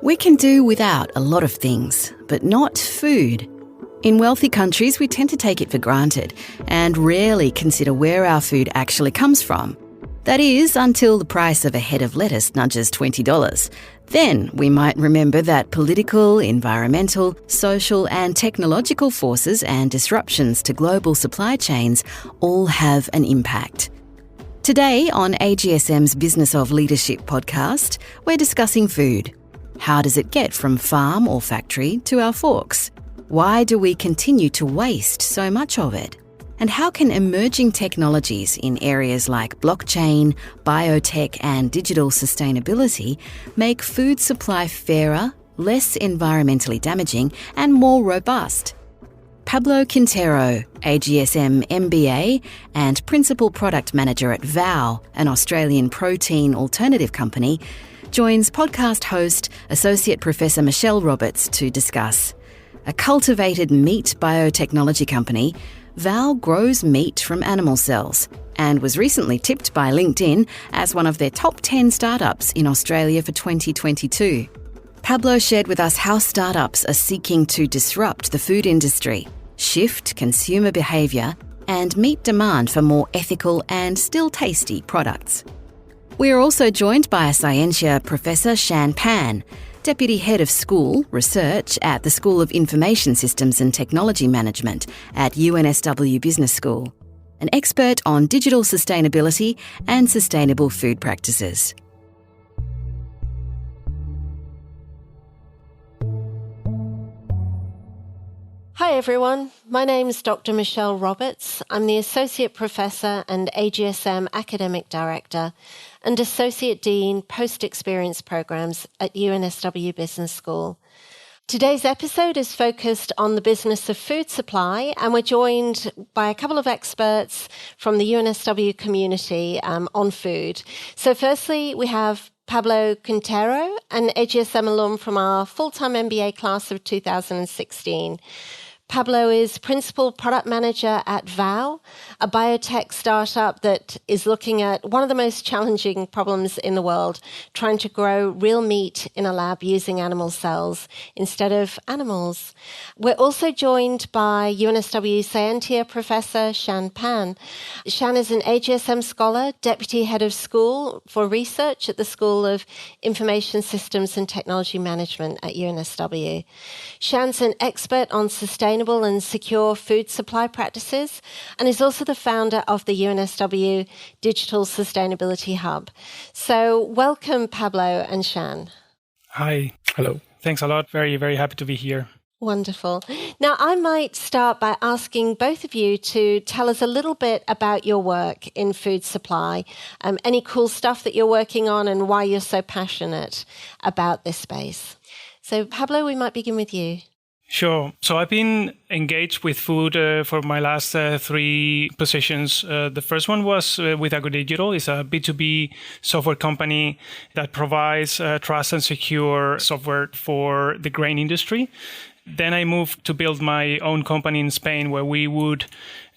We can do without a lot of things, but not food. In wealthy countries, we tend to take it for granted and rarely consider where our food actually comes from. That is, until the price of a head of lettuce nudges $20. Then we might remember that political, environmental, social and technological forces and disruptions to global supply chains all have an impact. Today on AGSM's Business of Leadership podcast, we're discussing food. How does it get from farm or factory to our forks? Why do we continue to waste so much of it? And how can emerging technologies in areas like blockchain, biotech and digital sustainability make food supply fairer, less environmentally damaging and more robust? Pablo Quintero, AGSM MBA and Principal Product Manager at VOW, an Australian protein alternative company, joins podcast host Associate Professor Michelle Roberts to discuss. A cultivated meat biotechnology company, VOW grows meat from animal cells and was recently tipped by LinkedIn as one of their top 10 startups in Australia for 2022. Pablo shared with us how startups are seeking to disrupt the food industry, shift consumer behaviour, and meet demand for more ethical and still tasty products. We are also joined by a Scientia Professor Shan Pan, Deputy Head of School Research at the School of Information Systems and Technology Management at UNSW Business School, an expert on digital sustainability and sustainable food practices. Hi everyone, my name is Dr. Michelle Roberts. I'm the Associate Professor and AGSM Academic Director and Associate Dean Post-Experience Programs at UNSW Business School. Today's episode is focused on the business of food supply, and we're joined by a couple of experts from the UNSW community on food. So firstly, we have Pablo Quintero, an AGSM alum from our full-time MBA class of 2016. Pablo is Principal Product Manager at VOW, a biotech startup that is looking at one of the most challenging problems in the world, trying to grow real meat in a lab using animal cells instead of animals. We're also joined by UNSW Scientia Professor Shan Pan. Shan is an AGSM scholar, Deputy Head of School for Research at the School of Information Systems and Technology Management at UNSW. Shan's an expert on sustainable and secure food supply practices and is also the founder of the UNSW Digital Sustainability Hub. So welcome, Pablo and Shan. Hi. Hello. Thanks a lot. Very, very happy to be here. Wonderful. Now, I might start by asking both of you to tell us a little bit about your work in food supply, any cool stuff that you're working on and why you're so passionate about this space. So, Pablo, we might begin with you. Sure. So I've been engaged with food for my last three positions. The first one was with AgroDigital. It's a B2B software company that provides trust and secure software for the grain industry. Then I moved to build my own company in Spain, where we would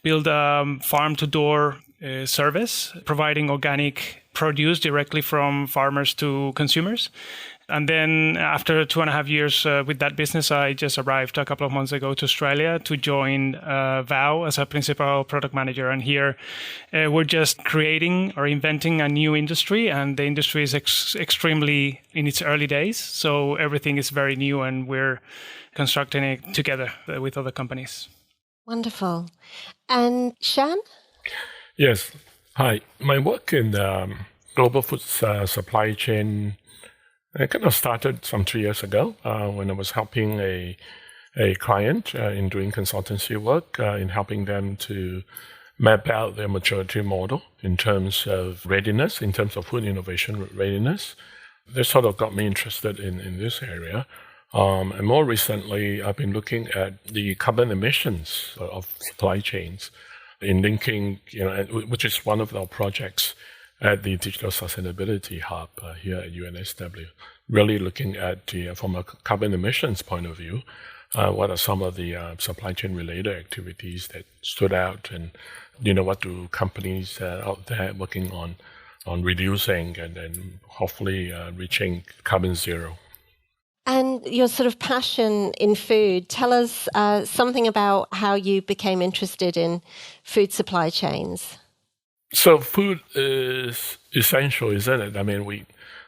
build a farm-to-door service, providing organic produce directly from farmers to consumers. And then after 2.5 years with that business, I just arrived a couple of months ago to Australia to join VOW as a principal product manager. And here we're just creating or inventing a new industry, and the industry is extremely in its early days. So everything is very new, and we're constructing it together with other companies. Wonderful. And Shan? Yes. Hi. My work in global food supply chain kind of started some 3 years ago when I was helping a client in doing consultancy work, in helping them to map out their maturity model in terms of readiness, in terms of food innovation readiness. This sort of got me interested in this area. And more recently, I've been looking at the carbon emissions of supply chains in linking, which is one of our projects at the Digital Sustainability Hub here at UNSW, really looking at from a carbon emissions point of view, what are some of the supply chain related activities that stood out, and what do companies out there working on reducing and then hopefully reaching carbon zero. And your sort of passion in food, tell us something about how you became interested in food supply chains. So food is essential, isn't it? I mean, we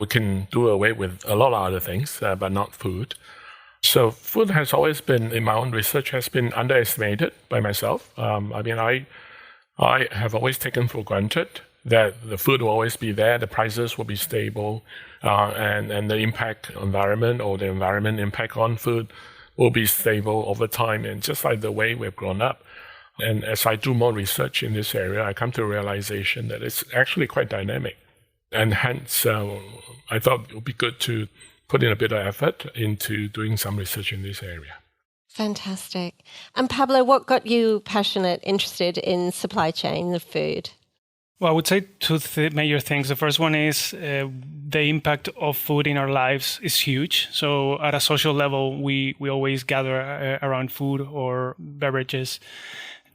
can do away with a lot of other things, but not food. So food has always been, in my own research, has been underestimated by myself. I have always taken for granted that the food will always be there, the prices will be stable, and the impact on environment or the environment impact on food will be stable over time, and just like the way we've grown up. And as I do more research in this area, I come to a realization that it's actually quite dynamic. And hence, I thought it would be good to put in a bit of effort into doing some research in this area. Fantastic. And Pablo, what got you passionate, interested in supply chain of food? Well, I would say two major things. The first one is the impact of food in our lives is huge. So at a social level, we always gather around food or beverages.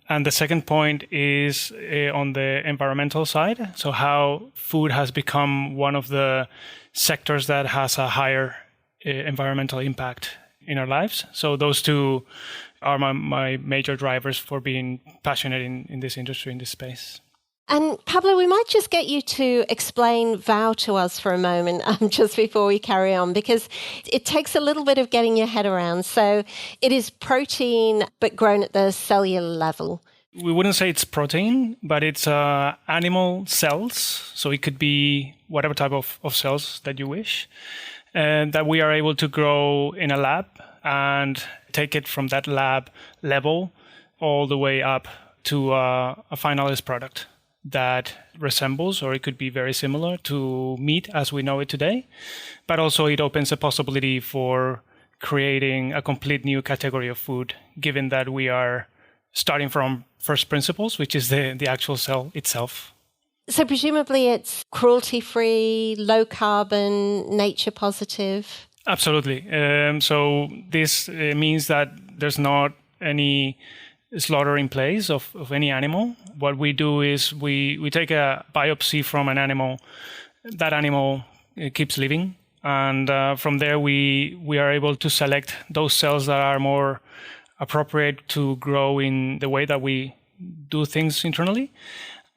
And the second point is on the environmental side. So how food has become one of the sectors that has a higher environmental impact in our lives. So those two are my major drivers for being passionate in this industry, in this space. And Pablo, we might just get you to explain VOW to us for a moment, just before we carry on, because it takes a little bit of getting your head around. So it is protein, but grown at the cellular level. We wouldn't say it's protein, but it's animal cells. So it could be whatever type of cells that you wish, and that we are able to grow in a lab and take it from that lab level all the way up to a finalized product that resembles, or it could be very similar to meat as we know it today. But also it opens a possibility for creating a complete new category of food, given that we are starting from first principles, which is the actual cell itself. So presumably it's cruelty-free, low carbon, nature positive? Absolutely. So this means that there's not any slaughter in place of any animal. What we do is we take a biopsy from an animal. That animal keeps living. And from there, we are able to select those cells that are more appropriate to grow in the way that we do things internally.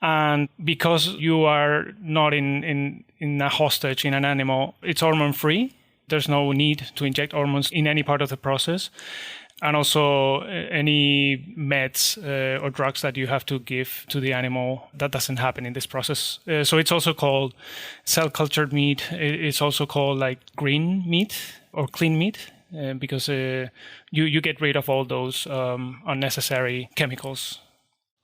And because you are not in a hostage in an animal, it's hormone free. There's no need to inject hormones in any part of the process. And also any meds or drugs that you have to give to the animal, that doesn't happen in this process. So it's also called cell cultured meat. It's also called like green meat or clean meat because you get rid of all those unnecessary chemicals.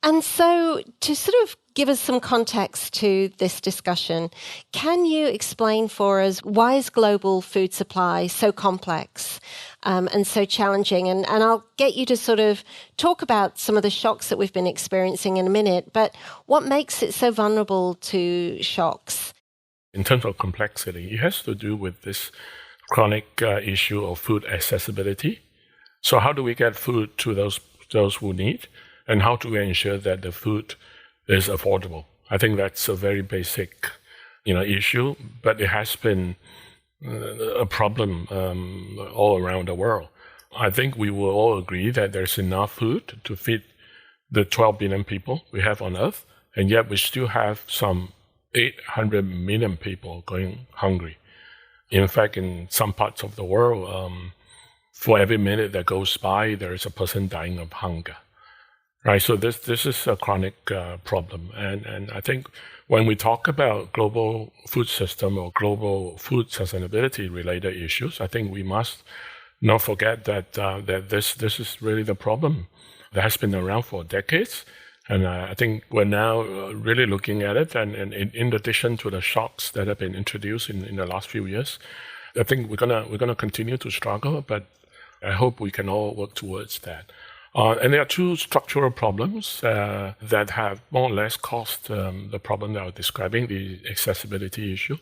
And so to sort of give us some context to this discussion, can you explain for us why is global food supply so complex and so challenging? And I'll get you to sort of talk about some of the shocks that we've been experiencing in a minute, but what makes it so vulnerable to shocks? In terms of complexity, it has to do with this chronic issue of food accessibility. So how do we get food to those who need? And how do we ensure that the food is affordable? I think that's a very basic, issue, but it has been a problem all around the world. I think we will all agree that there's enough food to feed the 12 billion people we have on Earth, and yet we still have some 800 million people going hungry. In fact, in some parts of the world, for every minute that goes by, there is a person dying of hunger. Right, so this is a chronic problem, and I think when we talk about global food system or global food sustainability related issues, I think we must not forget that this is really the problem that has been around for decades, and I think we're now really looking at it, and in addition to the shocks that have been introduced in the last few years, I think we're gonna continue to struggle, but I hope we can all work towards that. And there are two structural problems that have more or less caused the problem that I was describing, the accessibility issue.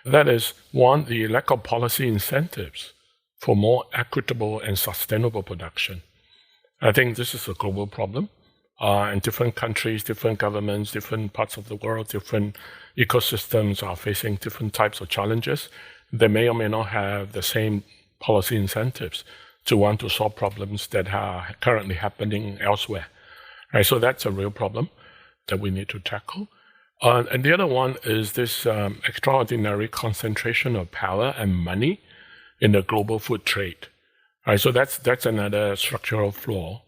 That is, one, the lack of policy incentives for more equitable and sustainable production. I think this is a global problem. And different countries, different governments, different parts of the world, different ecosystems are facing different types of challenges. They may or may not have the same policy incentives to want to solve problems that are currently happening elsewhere. Right, so that's a real problem that we need to tackle. And the other one is this extraordinary concentration of power and money in the global food trade. Right, so that's another structural flaw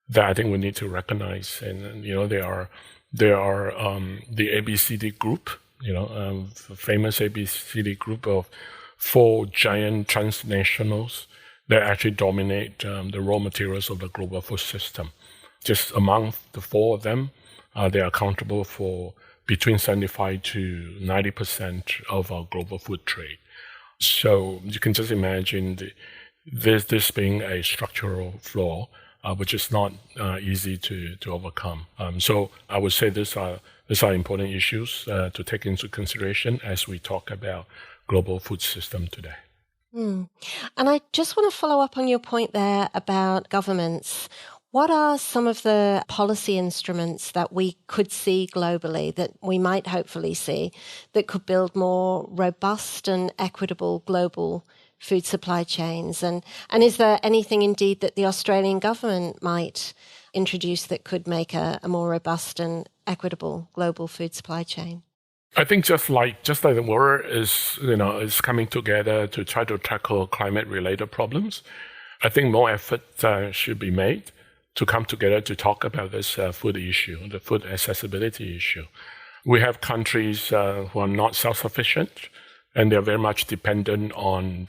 that I think we need to recognize. And there are the ABCD group, famous ABCD group of 4 giant transnationals that actually dominate the raw materials of the global food system. Just among the 4 of them, they are accountable for between 75 to 90% of our global food trade. So you can just imagine this being a structural flaw, which is not easy to overcome. So I would say these are important issues to take into consideration as we talk about global food system today. And I just want to follow up on your point there about governments. What are some of the policy instruments that we could see globally, that we might hopefully see, that could build more robust and equitable global food supply chains? And is there anything indeed that the Australian government might introduce that could make a more robust and equitable global food supply chain? I think just like the world is coming together to try to tackle climate-related problems, I think more effort should be made to come together to talk about this food issue, the food accessibility issue. We have countries who are not self-sufficient, and they're very much dependent on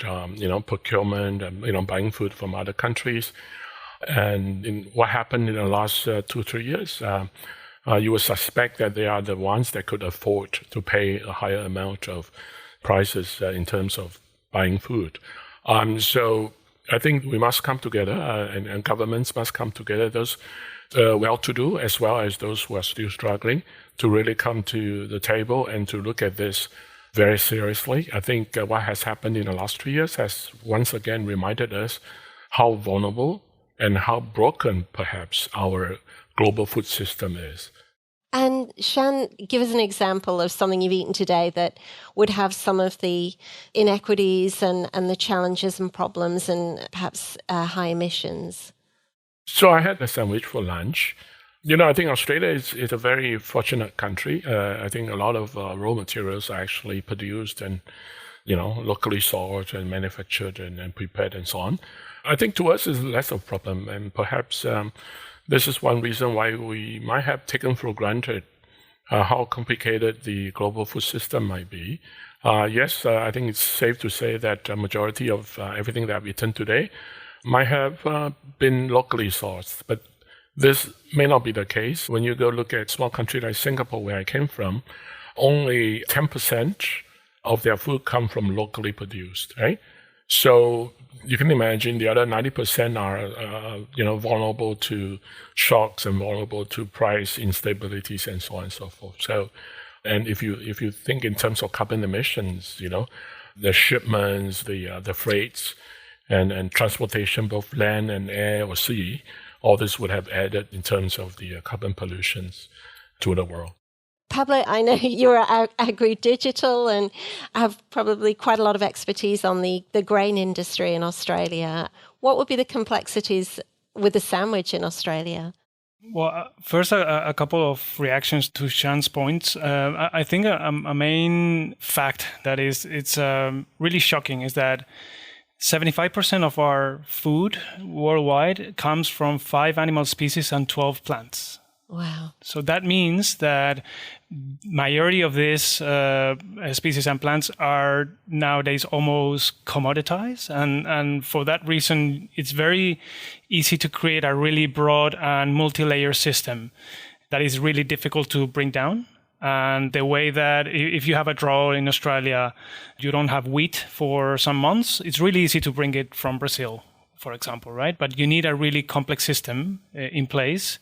procurement and buying food from other countries. And what happened in the last 2-3 years, you would suspect that they are the ones that could afford to pay a higher amount of prices in terms of buying food. So I think we must come together, and governments must come together, those well-to-do as well as those who are still struggling, to really come to the table and to look at this very seriously. I think what has happened in the last 2 years has once again reminded us how vulnerable and how broken perhaps our global food system is. And Shan, give us an example of something you've eaten today that would have some of the inequities and the challenges and problems and perhaps high emissions. So I had a sandwich for lunch. I think Australia is a very fortunate country. I think a lot of raw materials are actually produced and, locally sourced and manufactured and prepared and so on. I think to us is less of a problem, and perhaps this is one reason why we might have taken for granted how complicated the global food system might be. Yes, I think it's safe to say that a majority of everything that I've eaten today might have been locally sourced, but this may not be the case. When you go look at a small country like Singapore, where I came from, only 10% of their food come from locally produced, right? So you can imagine the other 90% are, vulnerable to shocks and vulnerable to price instabilities and so on and so forth. So, and if you think in terms of carbon emissions, the shipments, the freights, and transportation, both land and air or sea, all this would have added in terms of the carbon pollutions to the world. Pablo, I know you're agri-digital and have probably quite a lot of expertise on the grain industry in Australia. What would be the complexities with the sandwich in Australia? Well, first, a couple of reactions to Shan's points. I think a main fact that it's really shocking is that 75% of our food worldwide comes from 5 animal species and 12 plants. Wow. So that means that majority of these species and plants are nowadays almost commoditized. And for that reason, it's very easy to create a really broad and multi-layer system that is really difficult to bring down. And the way that if you have a drought in Australia, you don't have wheat for some months, it's really easy to bring it from Brazil, for example, right? But you need a really complex system in place,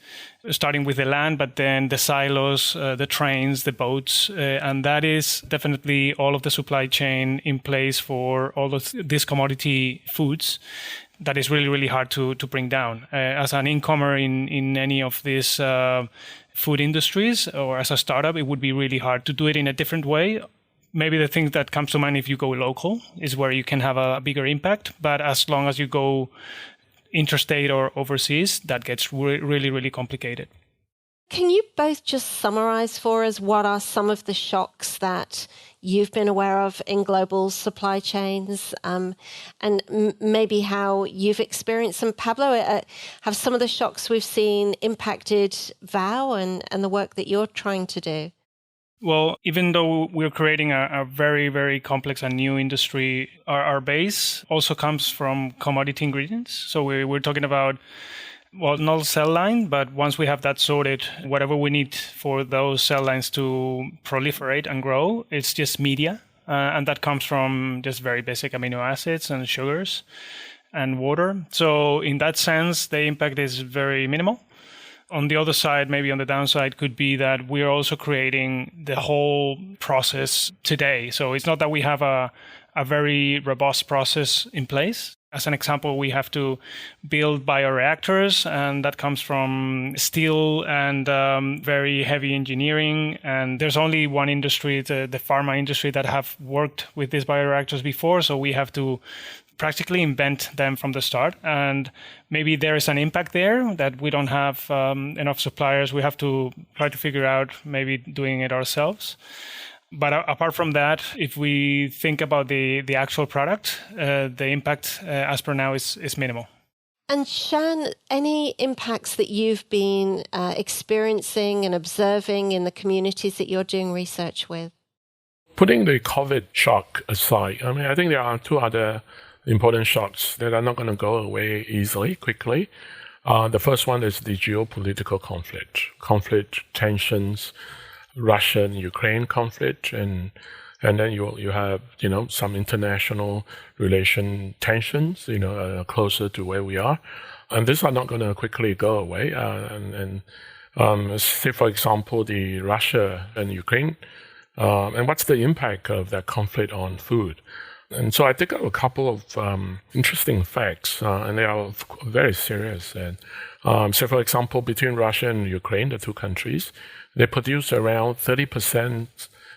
starting with the land, but then the silos, the trains, the boats, and that is definitely all of the supply chain in place for all of these commodity foods. That is really, really hard to bring down. As an incomer in any of these food industries or as a startup, it would be really hard to do it in a different way. maybe the thing that comes to mind if you go local is where you can have a bigger impact. But as long as you go interstate or overseas, that gets really, really complicated. Can you both just summarize for us what are some of the shocks that you've been aware of in global supply chains, and maybe how you've experienced them? Pablo, have some of the shocks we've seen impacted VOW and the work that you're trying to do? Well, even though we're creating a very, very complex and new industry, our base also comes from commodity ingredients. So we're talking about, well, not cell line, but once we have that sorted, whatever we need for those cell lines to proliferate and grow, it's just media. And that comes from just very basic amino acids and sugars and water. So in that sense, the impact is very minimal. On the other side, maybe on the downside, could be that we're also creating the whole process today. So it's not that we have a very robust process in place. As an example, we have to build bioreactors, and that comes from steel and very heavy engineering. And there's only one industry, the pharma industry, that have worked with these bioreactors before. So we have to practically invent them from the start. And maybe there is an impact there that we don't have enough suppliers. We have to try to figure out maybe doing it ourselves. But apart from that, if we think about the actual product, the impact as per now is minimal. And Shan, any impacts that you've been experiencing and observing in the communities that you're doing research with? Putting the COVID shock aside, I think there are two other important shocks that are not going to go away easily, quickly. The first one is the geopolitical conflict, tensions, Russian-Ukraine conflict, and then you have some international relation tensions closer to where we are, and these are not going to quickly go away. Say for example the Russia and Ukraine, and what's the impact of that conflict on food? And so I think of a couple of interesting facts, and they are very serious. And so, for example, between Russia and Ukraine, the two countries, they produce around 30%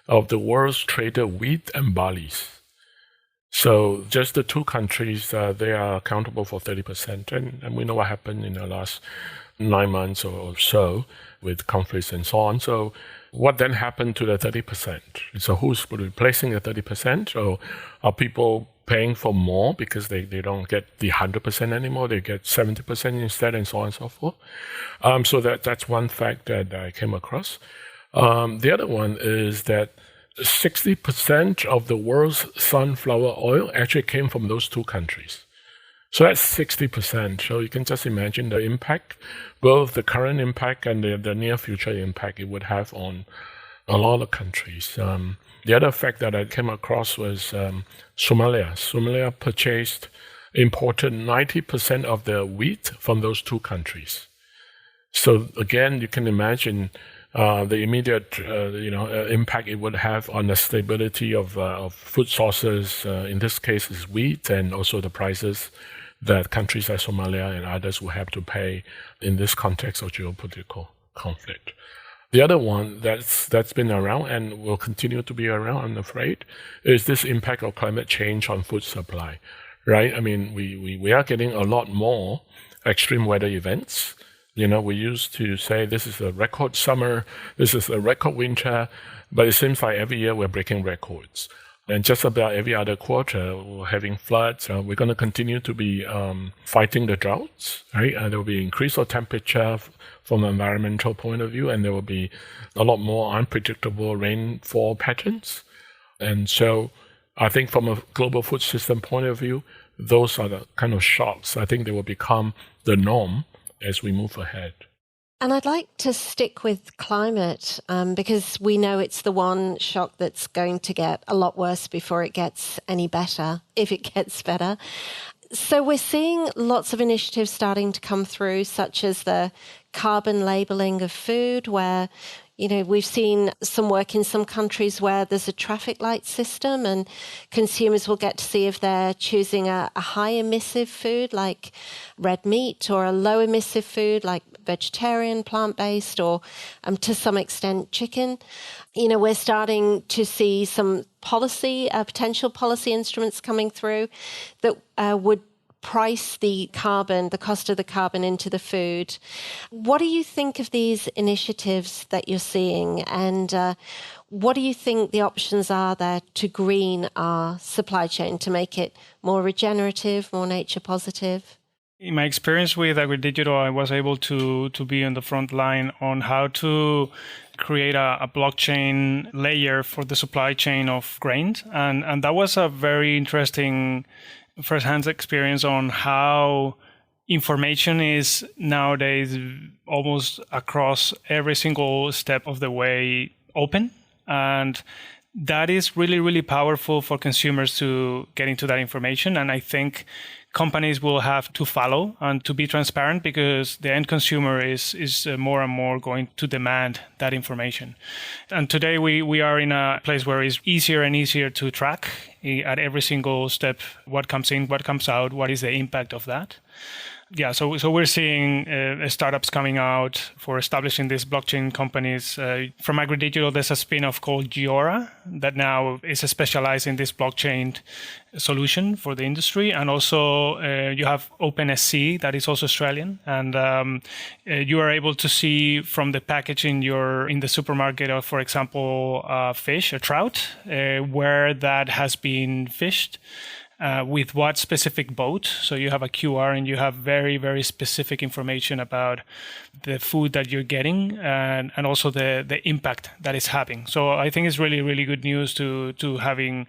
of the world's traded wheat and barley. So just the two countries, they are accountable for 30%. And we know what happened in the last 9 months or so with conflicts and so on. So what then happened to the 30%? So who's replacing the 30%? Or are people paying for more because they don't get the 100% anymore? They get 70% instead, and so on and so forth. So that's one fact that I came across. The other one is that 60% of the world's sunflower oil actually came from those two countries. So that's 60%. So you can just imagine the impact, both the current impact and the near future impact it would have on a lot of countries. The other fact that I came across was Somalia. Somalia imported 90% of their wheat from those two countries. So again, you can imagine the immediate impact it would have on the stability of food sources. In this case, is wheat, and also the prices that countries like Somalia and others will have to pay in this context of geopolitical conflict. The other one that's been around and will continue to be around, I'm afraid, is this impact of climate change on food supply, right? I mean, we are getting a lot more extreme weather events. We used to say this is a record summer, this is a record winter, but it seems like every year we're breaking records. And just about every other quarter, we're having floods. We're going to continue to be fighting the droughts, right? There will be increase of temperature from an environmental point of view, and there will be a lot more unpredictable rainfall patterns. And so I think from a global food system point of view, those are the kind of shocks. I think they will become the norm as we move ahead. And I'd like to stick with climate because we know it's the one shock that's going to get a lot worse before it gets any better, if it gets better. So we're seeing lots of initiatives starting to come through, such as the carbon labeling of food, where we've seen some work in some countries where there's a traffic light system and consumers will get to see if they're choosing a high emissive food like red meat or a low emissive food like vegetarian, plant-based, or to some extent chicken. We're starting to see some policy, potential policy instruments coming through that would price the cost of the carbon into the food. What do you think of these initiatives that you're seeing, and what do you think the options are there to green our supply chain, to make it more regenerative, more nature positive? In my experience with AgriDigital, I was able to be on the front line on how to create a blockchain layer for the supply chain of grains. And that was a very interesting first-hand experience on how information is nowadays almost across every single step of the way open. And that is really, really powerful for consumers to get into that information. And I think companies will have to follow and to be transparent, because the end consumer is more and more going to demand that information. And today we are in a place where it's easier and easier to track at every single step what comes in, what comes out, what is the impact of that. Yeah, so we're seeing startups coming out for establishing these blockchain companies. From AgriDigital, there's a spin-off called Giora that now is specialized in this blockchain solution for the industry. And also you have OpenSC, that is also Australian. And you are able to see from the package in the supermarket of, for example, fish, a trout, where that has been fished. With what specific boat. So you have a QR and you have very, very specific information about the food that you're getting and also the impact that it's having. So I think it's really, really good news to having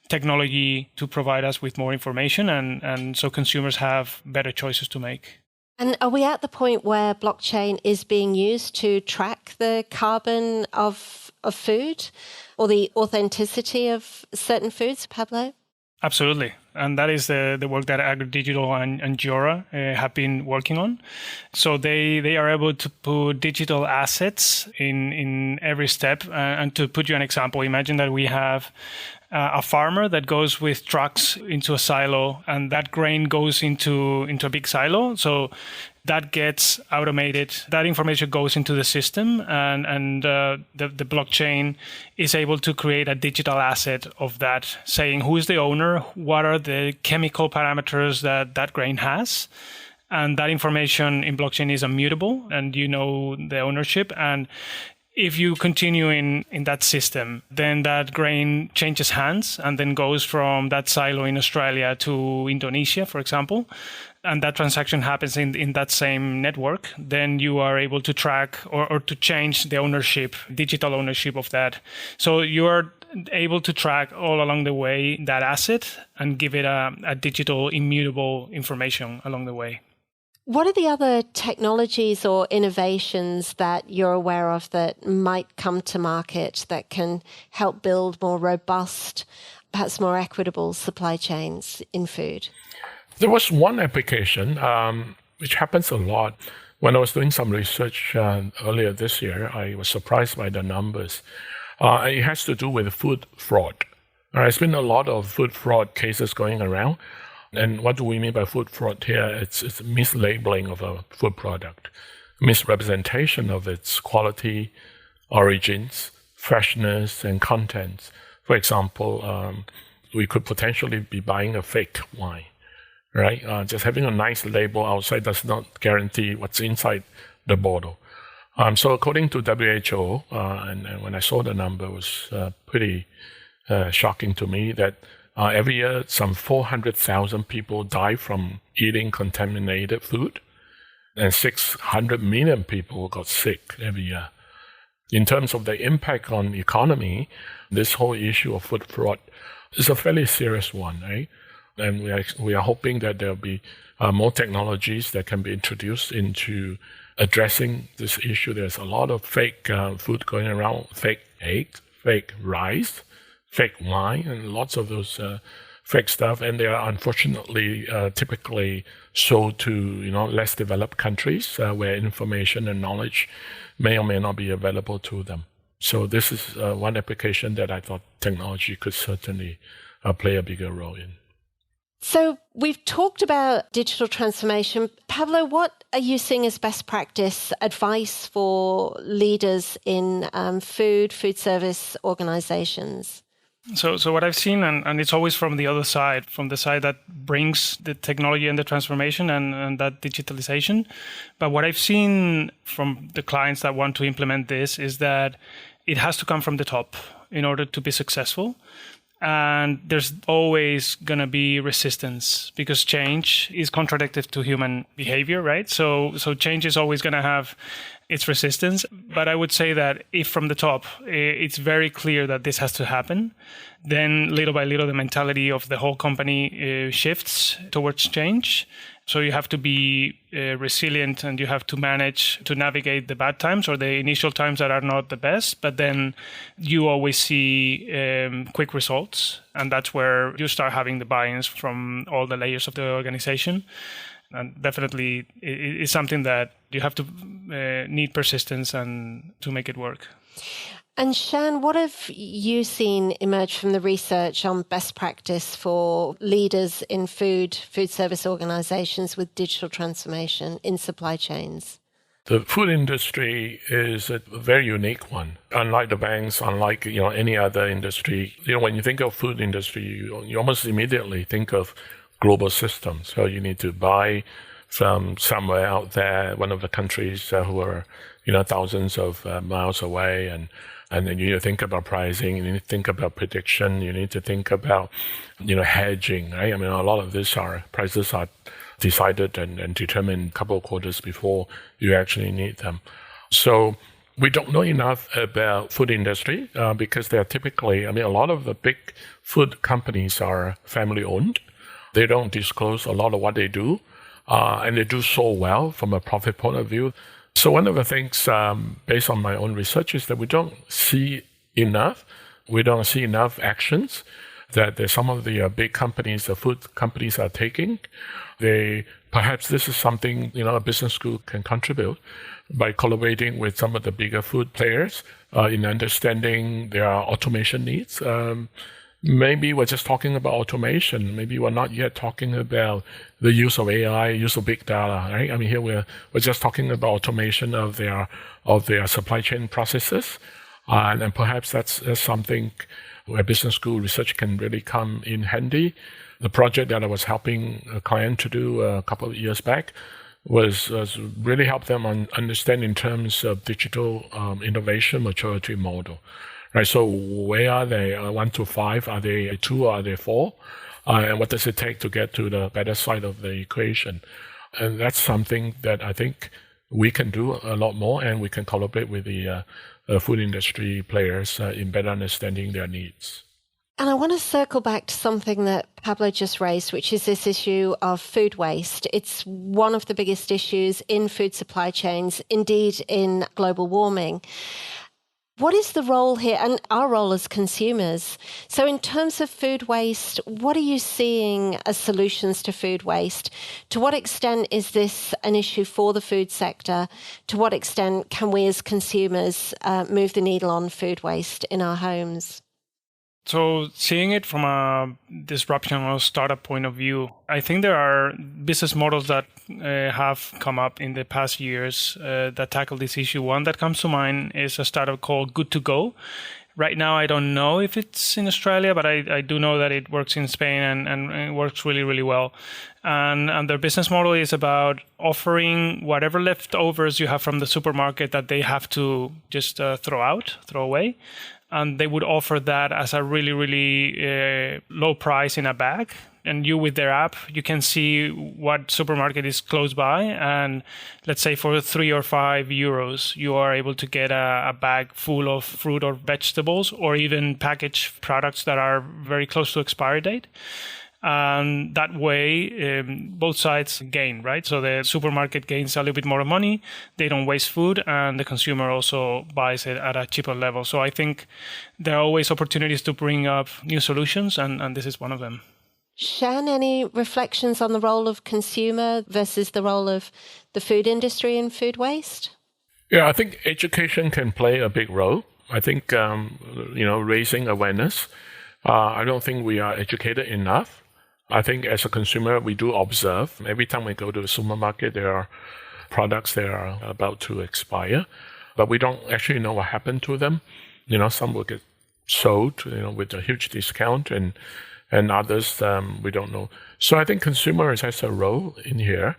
technology to provide us with more information and so consumers have better choices to make. And are we at the point where blockchain is being used to track the carbon of food or the authenticity of certain foods, Pablo? Absolutely. And that is the work that AgriDigital and Giora have been working on. So they are able to put digital assets in every step. And to put you an example, imagine that we have a farmer that goes with trucks into a silo, and that grain goes into a big silo. So that gets automated. That information goes into the system, and the blockchain is able to create a digital asset of that, saying who is the owner, what are the chemical parameters that grain has. And that information in blockchain is immutable, and you know the ownership. And if you continue in that system, then that grain changes hands and then goes from that silo in Australia to Indonesia, for example, and that transaction happens in that same network, then you are able to track or to change the ownership, digital ownership of that. So you are able to track all along the way that asset and give it a digital immutable information along the way. What are the other technologies or innovations that you're aware of that might come to market that can help build more robust, perhaps more equitable supply chains in food? There was one application which happens a lot. When I was doing some research earlier this year, I was surprised by the numbers. It has to do with food fraud. There's been a lot of food fraud cases going around. And what do we mean by food fraud here? It's mislabeling of a food product, misrepresentation of its quality, origins, freshness, and contents. For example, we could potentially be buying a fake wine, right? Just having a nice label outside does not guarantee what's inside the bottle. So according to WHO, and when I saw the number, it was pretty shocking to me that every year, some 400,000 people die from eating contaminated food, and 600 million people got sick every year. In terms of the impact on the economy, this whole issue of food fraud is a fairly serious one, right? And we are hoping that there will be more technologies that can be introduced into addressing this issue. There's a lot of fake food going around, fake eggs, fake rice, fake wine, and lots of those fake stuff, and they are unfortunately typically sold to less developed countries where information and knowledge may or may not be available to them. So this is one application that I thought technology could certainly play a bigger role in. So we've talked about digital transformation. Pablo, what are you seeing as best practice advice for leaders in food service organizations? So what I've seen, and it's always from the other side, from the side that brings the technology and the transformation and that digitalization. But what I've seen from the clients that want to implement this is that it has to come from the top in order to be successful. And there's always going to be resistance because change is contradictory to human behavior, right? So change is always going to have its resistance. But I would say that if from the top, it's very clear that this has to happen, then little by little, the mentality of the whole company shifts towards change. So you have to be resilient and you have to manage to navigate the bad times or the initial times that are not the best. But then you always see quick results. And that's where you start having the buy-ins from all the layers of the organization. And definitely it's something that you have to need persistence and to make it work. And Shan, what have you seen emerge from the research on best practice for leaders in food service organizations with digital transformation in supply chains? The food industry is a very unique one. Unlike the banks, unlike any other industry, when you think of food industry, you almost immediately think of global systems. So you need to buy from somewhere out there, one of the countries who are thousands of miles away, and then you need to think about pricing, you need to think about prediction, you need to think about hedging, right? I mean, a lot of these prices are decided and determined a couple of quarters before you actually need them. So we don't know enough about food industry because they're typically, a lot of the big food companies are family owned. They don't disclose a lot of what they do, and they do so well from a profit point of view. So one of the things, based on my own research, is that we don't see enough. We don't see enough actions that some of the big companies, the food companies, are taking. Perhaps this is something a business school can contribute by collaborating with some of the bigger food players in understanding their automation needs. Maybe we're just talking about automation. Maybe we're not yet talking about the use of AI, use of big data, right? I mean, here we're just talking about automation of their supply chain processes. And perhaps that's something where business school research can really come in handy. The project that I was helping a client to do a couple of years back was really help them understand in terms of digital innovation maturity model. Right, so where are they? 1 to 5? Are they 2 or are they 4? And what does it take to get to the better side of the equation? And that's something that I think we can do a lot more, and we can collaborate with the food industry players in better understanding their needs. And I want to circle back to something that Pablo just raised, which is this issue of food waste. It's one of the biggest issues in food supply chains, indeed in global warming. What is the role here and our role as consumers? So in terms of food waste, what are you seeing as solutions to food waste? To what extent is this an issue for the food sector? To what extent can we as consumers move the needle on food waste in our homes? So seeing it from a disruption or startup point of view, I think there are business models that have come up in the past years that tackle this issue. One that comes to mind is a startup called Good to Go. Right now, I don't know if it's in Australia, but I do know that it works in Spain and it works really, really well. And their business model is about offering whatever leftovers you have from the supermarket that they have to just throw away. And they would offer that as a really, really low price in a bag. And you, with their app, you can see what supermarket is close by. And let's say for 3 or 5 euros, you are able to get a bag full of fruit or vegetables, or even packaged products that are very close to expiry date. And that way, both sides gain, right? So the supermarket gains a little bit more money, they don't waste food, and the consumer also buys it at a cheaper level. So I think there are always opportunities to bring up new solutions, and this is one of them. Shan, any reflections on the role of consumer versus the role of the food industry in food waste? Yeah, I think education can play a big role. I think, raising awareness. I don't think we are educated enough. I think as a consumer, we do observe. Every time we go to a supermarket, there are products that are about to expire, but we don't actually know what happened to them. Some will get sold, with a huge discount, and others we don't know. So I think consumers has a role in here.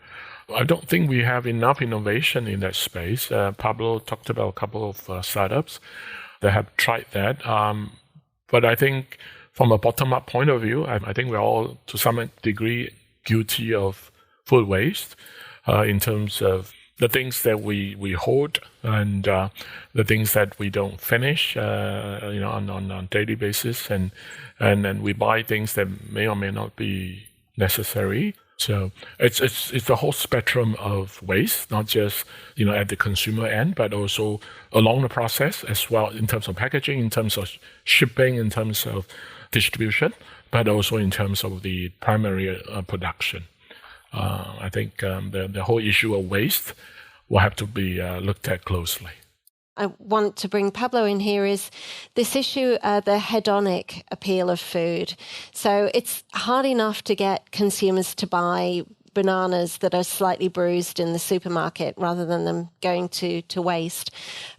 I don't think we have enough innovation in that space. Pablo talked about a couple of startups that have tried that. But I think from a bottom-up point of view, I think we're all, to some degree, guilty of food waste in terms of the things that we hoard and the things that we don't finish, on a daily basis, and we buy things that may or may not be necessary. So it's the whole spectrum of waste, not just at the consumer end, but also along the process as well, in terms of packaging, in terms of shipping, in terms of distribution, but also in terms of the primary production. I think the whole issue of waste will have to be looked at closely. I want to bring Pablo in here is this issue, the hedonic appeal of food. So it's hard enough to get consumers to buy bananas that are slightly bruised in the supermarket rather than them going to waste.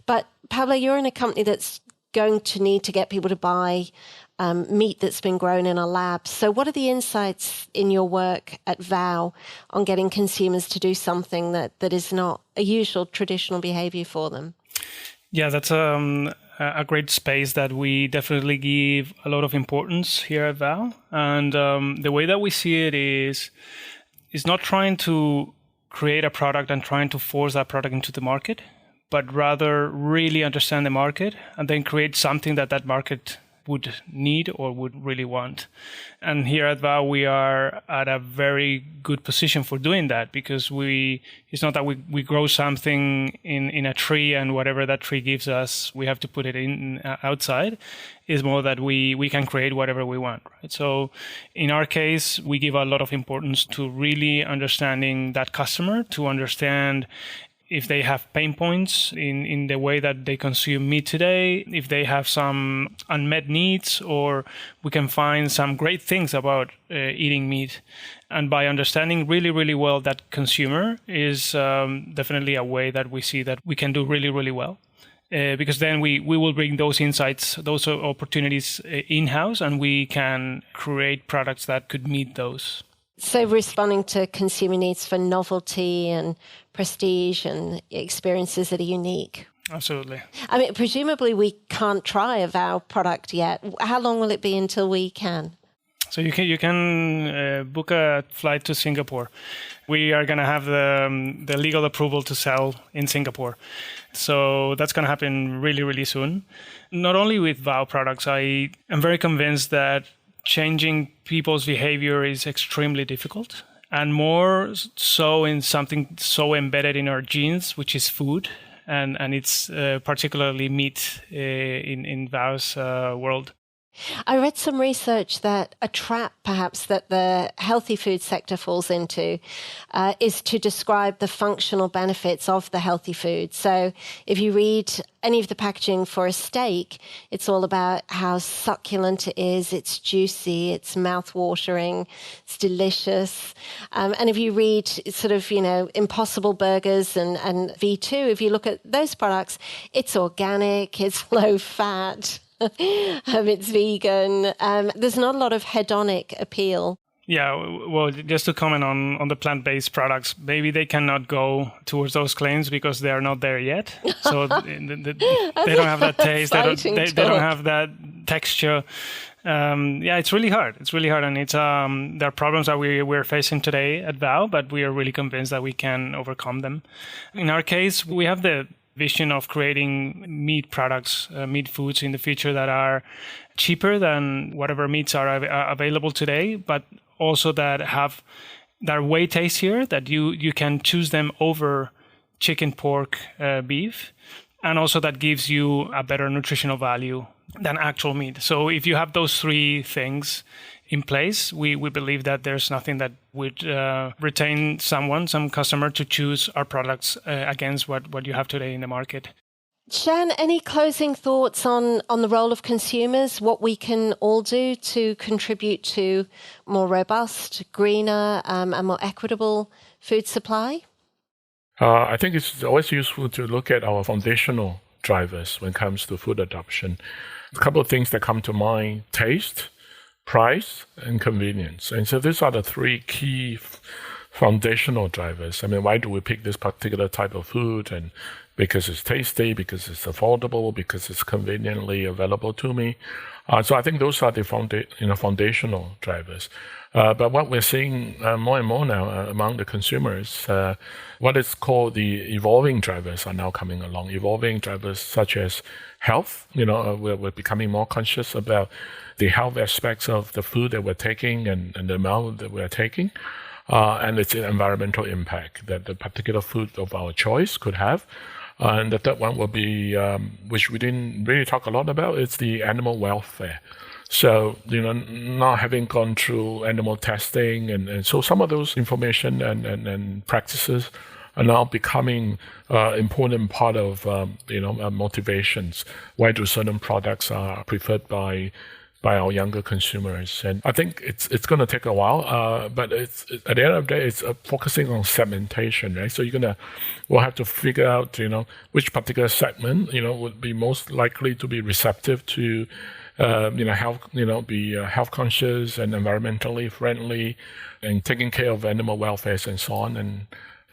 But Pablo, you're in a company that's going to need to get people to buy meat that's been grown in a lab. So what are the insights in your work at VOW on getting consumers to do something that is not a usual traditional behavior for them? Yeah, that's a great space that we definitely give a lot of importance here at VOW. And the way that we see it is not trying to create a product and trying to force that product into the market, but rather really understand the market and then create something that market would need or would really want. And here at VOW, we are at a very good position for doing that, because it's not that we grow something in a tree and whatever that tree gives us, we have to put it in outside. It's more that we can create whatever we want, right? So in our case, we give a lot of importance to really understanding that customer, to understand if they have pain points in the way that they consume meat today, if they have some unmet needs, or we can find some great things about eating meat. And by understanding really, really well that consumer is definitely a way that we see that we can do really, really well. Because then we will bring those insights, those opportunities in-house, and we can create products that could meet those. So responding to consumer needs for novelty and prestige and experiences that are unique. Absolutely. I mean, presumably we can't try a VOW product yet. How long will it be until we can? So you can book a flight to Singapore. We are going to have the legal approval to sell in Singapore. So that's going to happen really, really soon. Not only with VOW products, I am very convinced that changing people's behavior is extremely difficult, and more so in something so embedded in our genes, which is food, and it's particularly meat in VOW's world. I read some research that a trap perhaps that the healthy food sector falls into is to describe the functional benefits of the healthy food. So if you read any of the packaging for a steak, it's all about how succulent it is, it's juicy, it's mouth-watering, it's delicious. And if you read sort of, Impossible Burgers and V2, if you look at those products, it's organic, it's low-fat. It's vegan. There's not a lot of hedonic appeal. Yeah, well, just to comment on the plant-based products, maybe they cannot go towards those claims because they are not there yet. So they don't have that taste. They don't have that texture. It's really hard. It's really hard, and it's there are problems that we're facing today at VOW, but we are really convinced that we can overcome them. In our case, we have the vision of creating meat products, meat foods in the future that are cheaper than whatever meats are available today, but also that are way tastier, that you can choose them over chicken, pork, beef, and also that gives you a better nutritional value than actual meat. So if you have those three things in place, we believe that there's nothing that would retain some customer to choose our products against what you have today in the market. Shan, any closing thoughts on the role of consumers, what we can all do to contribute to more robust, greener, and more equitable food supply? I think it's always useful to look at our foundational drivers when it comes to food adoption. A couple of things that come to mind: taste, price, and convenience. And so these are the three key foundational drivers. I mean, why do we pick this particular type of food? And because it's tasty, because it's affordable, because it's conveniently available to me. So I think those are the foundational drivers. But what we're seeing more and more now among the consumers, what is called the evolving drivers are now coming along. Evolving drivers such as health. We're becoming more conscious about the health aspects of the food that we're taking and the amount that we're taking. And its environmental impact that the particular food of our choice could have. And the third one will be, which we didn't really talk a lot about, it's the animal welfare. So, not having gone through animal testing, and so some of those information and practices are now becoming important part of, motivations. Why do certain products are preferred by our younger consumers? And I think it's going to take a while, but it's at the end of the day, it's focusing on segmentation, right? So we'll have to figure out, which particular segment, would be most likely to be receptive to, health, be health conscious and environmentally friendly, and taking care of animal welfare and so on. And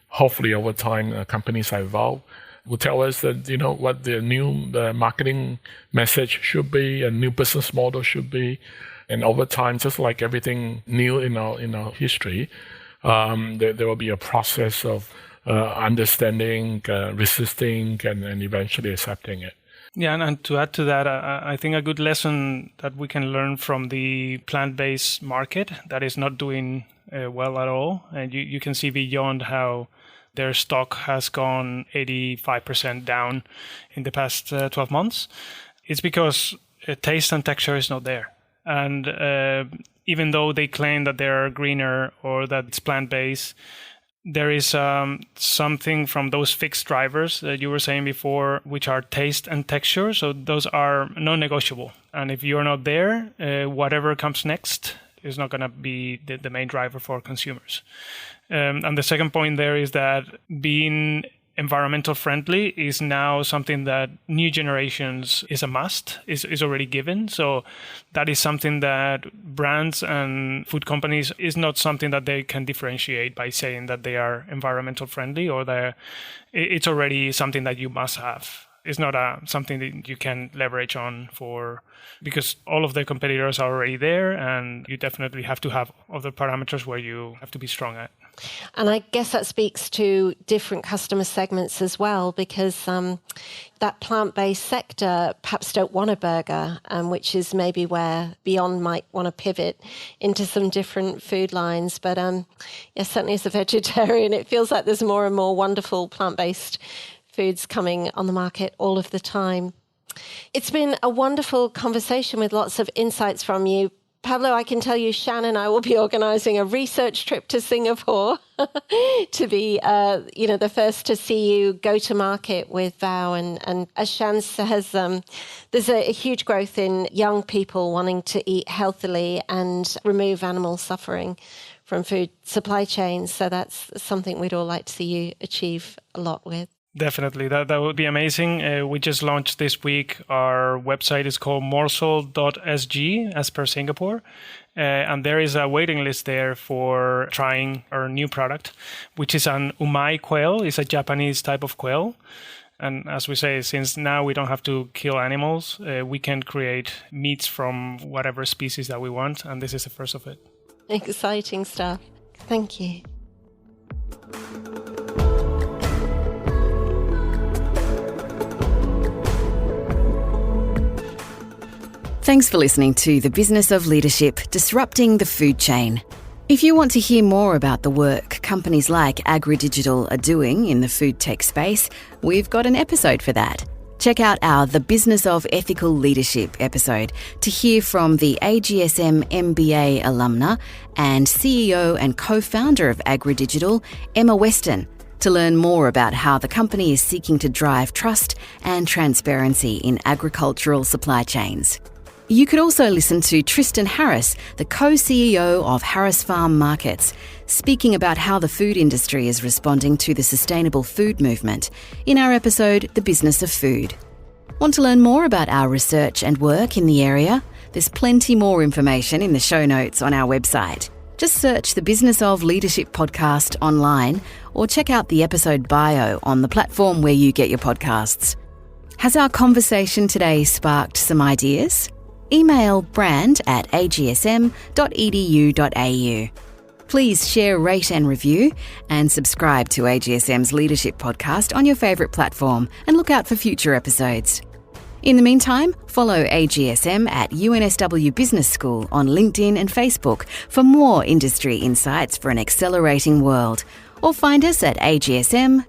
hopefully over time, companies evolve will tell us that, what the new marketing message should be, a new business model should be. And over time, just like everything new in our history, there will be a process of understanding, resisting, and eventually accepting it. Yeah, and to add to that, I think a good lesson that we can learn from the plant-based market that is not doing well at all, and you can see beyond how their stock has gone 85% down in the past 12 months. It's because taste and texture is not there. And even though they claim that they're greener or that it's plant-based, there is something from those fixed drivers that you were saying before, which are taste and texture. So those are non-negotiable. And if you're not there, whatever comes next is not going to be the main driver for consumers. And the second point there is that being environmental friendly is now something that new generations is a must, is already given. So that is something that brands and food companies is not something that they can differentiate by saying that they are environmental friendly, or it's already something that you must have. It's not something that you can leverage on because all of the competitors are already there, and you definitely have to have other parameters where you have to be strong at. And I guess that speaks to different customer segments as well, because that plant-based sector perhaps don't want a burger, which is maybe where Beyond might want to pivot into some different food lines. But certainly as a vegetarian, it feels like there's more and more wonderful plant-based foods coming on the market all of the time. It's been a wonderful conversation with lots of insights from you. Pablo, I can tell you, Shan and I will be organising a research trip to Singapore to be, the first to see you go to market with Vow. And as Shan says, there's a huge growth in young people wanting to eat healthily and remove animal suffering from food supply chains. So that's something we'd all like to see you achieve a lot with. Definitely. That would be amazing. We just launched this week. Our website is called morsel.sg, as per Singapore. And there is a waiting list there for trying our new product, which is an umai quail. It's a Japanese type of quail. And as we say, since now we don't have to kill animals, we can create meats from whatever species that we want. And this is the first of it. Exciting stuff. Thank you. Thanks for listening to The Business of Leadership, Disrupting the Food Chain. If you want to hear more about the work companies like AgriDigital are doing in the food tech space, we've got an episode for that. Check out our The Business of Ethical Leadership episode to hear from the AGSM MBA alumna and CEO and co-founder of AgriDigital, Emma Weston, to learn more about how the company is seeking to drive trust and transparency in agricultural supply chains. You could also listen to Tristan Harris, the co-CEO of Harris Farm Markets, speaking about how the food industry is responding to the sustainable food movement in our episode, The Business of Food. Want to learn more about our research and work in the area? There's plenty more information in the show notes on our website. Just search the Business of Leadership podcast online or check out the episode bio on the platform where you get your podcasts. Has our conversation today sparked some ideas? Email brand@agsm.edu.au. Please share, rate and review, and subscribe to AGSM's Leadership Podcast on your favourite platform and look out for future episodes. In the meantime, follow AGSM at UNSW Business School on LinkedIn and Facebook for more industry insights for an accelerating world, or find us at agsm.edu.au.